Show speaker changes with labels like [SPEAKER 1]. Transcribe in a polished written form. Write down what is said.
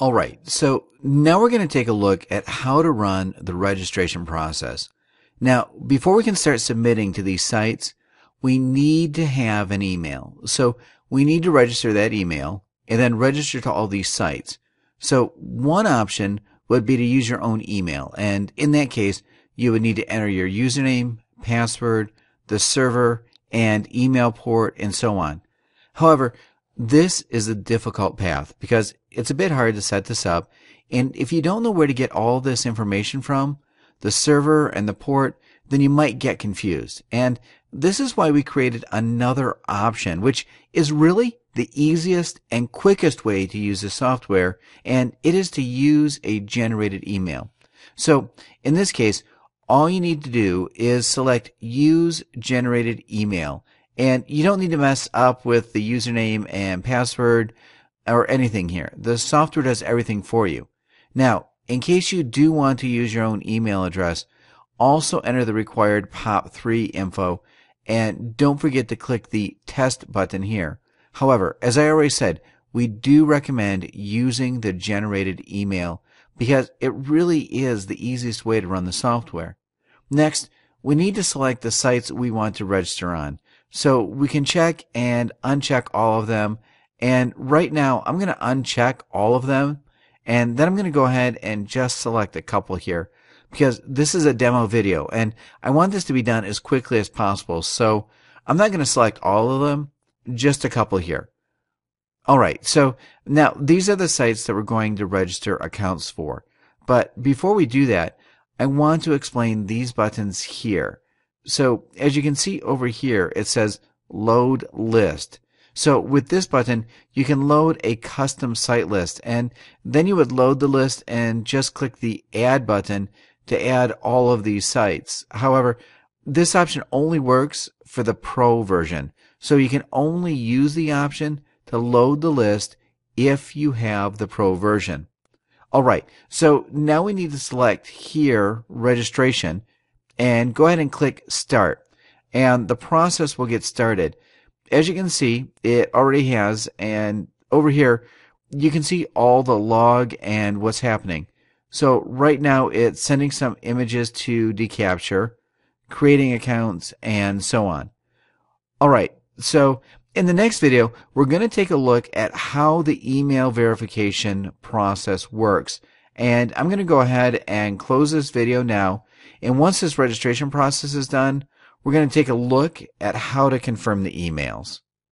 [SPEAKER 1] All right, so now we're going to take a look at how to run the registration process. Now, before we can start submitting to these sites, we need to have an email. So we need to register that email and then register to all these sites. So one option would be to use your own email, and in that case, you would need to enter your username, password, the server, and email port, and so on. However, this is a difficult path because it's a bit hard to set this up, and if you don't know where to get all this information from, the server and the port, then you might get confused. And this is why we created another option, which is really the easiest and quickest way to use the software, and it is to use a generated email. So in this case, all you need to do is select Use Generated Email. And you don't need to mess up with the username and password or anything here. The software does everything for you. Now, in case you do want to use your own email address, also enter the required POP3 info, and don't forget to click the Test button here. However, as I already said, we do recommend using the generated email because it really is the easiest way to run the software. Next, we need to select the sites we want to register on. So we can check and uncheck all of them. And right now, I'm going to uncheck all of them. And then I'm going to go ahead and just select a couple here because this is a demo video and I want this to be done as quickly as possible. So I'm not going to select all of them, just a couple here. All right. So now these are the sites that we're going to register accounts for. But before we do that, I want to explain these buttons here. So as you can see over here, it says Load List. So with this button, you can load a custom site list, and then you would load the list and just click the Add button to add all of these sites. However, this option only works for the Pro version. So you can only use the option to load the list if you have the Pro version. All right, so now we need to select here Registration and go ahead and click Start, and the process will get started. As you can see, it already has, and over here you can see all the log and what's happening. So right now it's sending some images to deCAPTURE, creating accounts, and so on. All right, so in the next video, we're going to take a look at how the email verification process works. And I'm going to go ahead and close this video now. And once this registration process is done, we're going to take a look at how to confirm the emails.